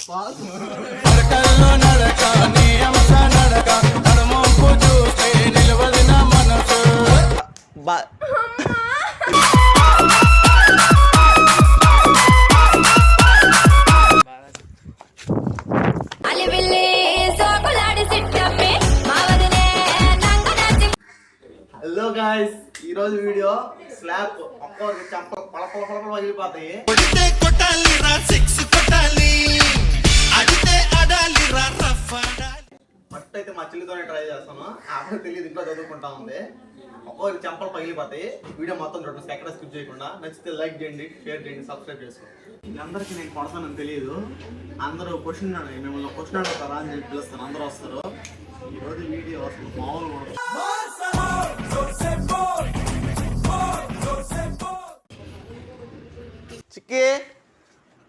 Hello guys, ఈ రోజు video slab ఒక్కొక్క చంపలు పలపల పగిలిపోతాయి. ఫస్ట్ అయితే మా చెల్లితోనే ట్రై చేస్తాను. ఆవిడ తెలియదు, ఇంట్లో చదువుకుంటా ఉంది. ఒక్కొక్కరికి చెంపలు పగిలిపోతాయి. వీడియో మొత్తం చూడండి, ఎక్కడ స్కిప్ చేయకుండా. నచ్చితే లైక్ చేయండి, షేర్ చేయండి, సబ్స్క్రైబ్ చేసుకోండి. అందరికీ నేను కొడతానని తెలియదు. అందరూ క్వశ్చన్ మిమ్మల్ని క్వశ్చన్ అడుగుతారా అని చెప్పి పిలుస్తాను. అందరూ వస్తారు. ఈరోజు వీడియో అసలు మామూలు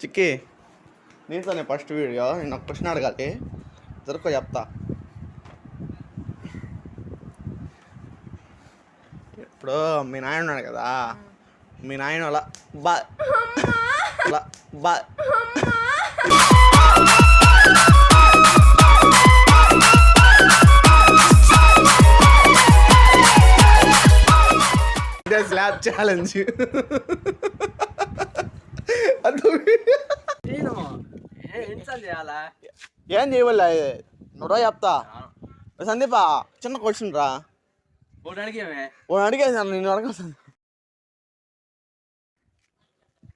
చిక్కి నీతోనే ఫస్ట్ వీడియో. నేను ఒక క్వశ్చన్ అడగాలి, జరుకో చెప్తా. ఇప్పుడు మీ నాయన ఉన్నాడు కదా, మీ నాయన అలా స్లాబ్ ఛాలెంజ్. ఏం చేయవల్ల నువ్వు చెప్తా. సందీప, చిన్న క్వశ్చన్ రా. అడిగేసాను, నేను అడగాల్సింది.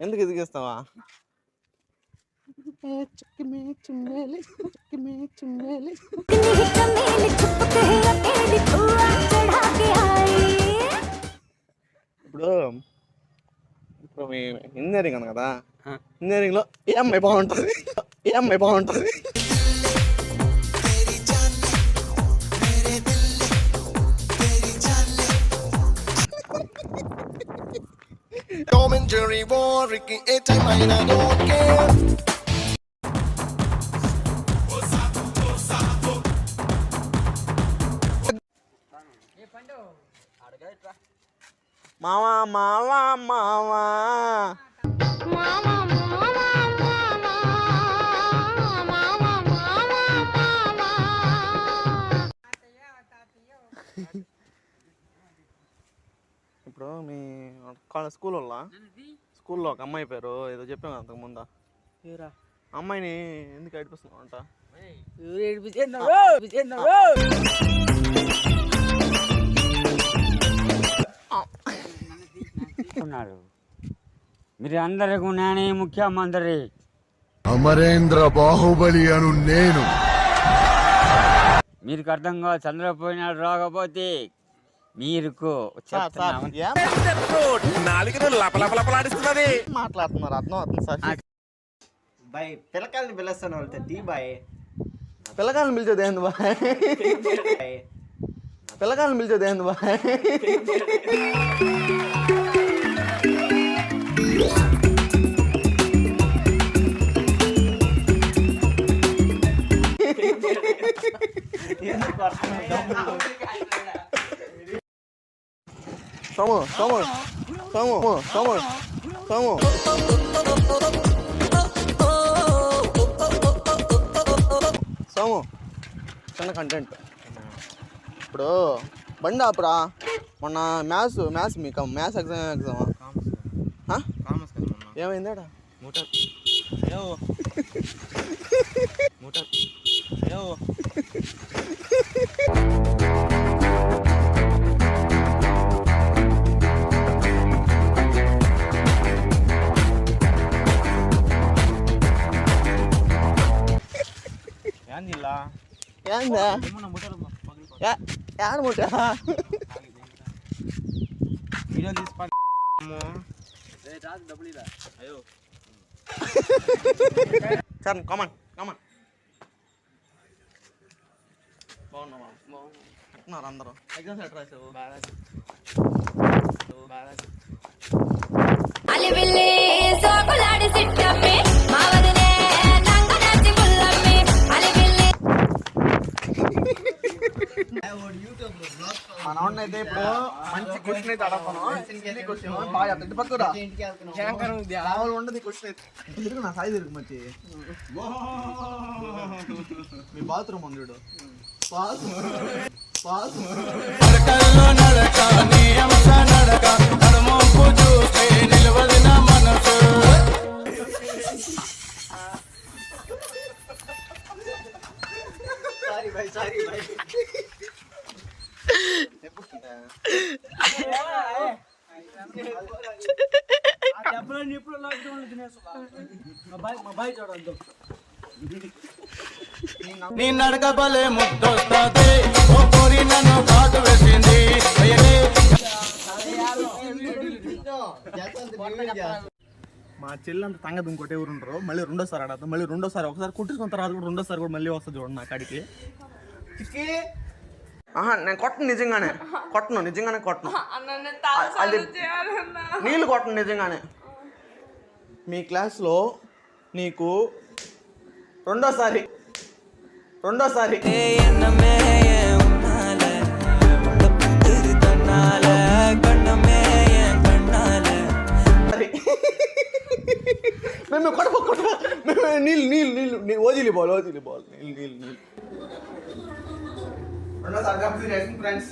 ఎందుకు ఎదిగిస్తావా? ఇప్పుడు మీ ఇంజనీరింగ్ అన్న కదా, ఇంజనీరింగ్ లో ఏ అమ్మాయి బాగుంటుంది? Tom and Jerry war, Ricky, a time I don't care. మావా ఇప్పుడు మీ స్కూల్లో ఒక అమ్మాయి పేరు ఏదో చెప్పాను అంతకుముందు. అమ్మాయిని ఎందుకు ఏడిపిస్తున్నావు అంట? మీరు అందరికీ నేనే ముఖ్యమంత్రి. అమరేంద్ర బాహుబలి అను నేను. మీకు అర్థంగా చంద్రపోయినాడు రాకపోతే మీకు మాట్లాడుతున్నారు, అర్థం అవుతుంది సార్. బాయ్ పిల్లకాయలని పిలుస్తాను వాళ్ళతో తీ బాయ్. పిల్లకాయలను పిలిచేది ఏంది బాయ్? పిల్లకాయలను పిలిచేది ఏంది బాయ్? సోము చిన్న కంటెంట్. ఇప్పుడు బండి ఆపురా. మొన్న మ్యాథ్స్ మీకు మ్యాథ్స్ ఎగ్జామ్ ఏమైందా? కమన్ బాగున్నావా? అందరూ ఎగ్జామ్స్ ఎట్లా రాసావు? మన అయితే ఇప్పుడు మంచి క్వశ్చన్ అయితే అడగను. క్వశ్చన్ బాగా చెప్తా. పక్కరా మామూలు ఉండదు క్వశ్చన్ అయితే. తిరుగు నా సాయి తిరుగు మచ్చి. మీ బాత్రూమ్ ఉంది చూడు. నీ నడక బలే ముద్దొస్తాది ఓ కోరి నన్ను కాటు వేసింది మా చెల్లంత తంగదు ఇంకోటి ఎవరు ఉంటారు. మళ్ళీ రెండోసారి ఆడతాం. మళ్ళీ రెండోసారి ఒకసారి కుట్టించుకున్న తర్వాత కూడా రెండోసారి కూడా మళ్ళీ వస్తుంది చూడండి నా కాడికి. నేను కొట్టను నిజంగానే కొట్టను. అది నీళ్ళు కొట్టను నిజంగానే. మీ క్లాస్లో నీకు రెండోసారి మేము కొట్ట నీళ్ళు వదిలి బాల్ నీళ్ళు రెండోసారి ఫ్రెండ్స్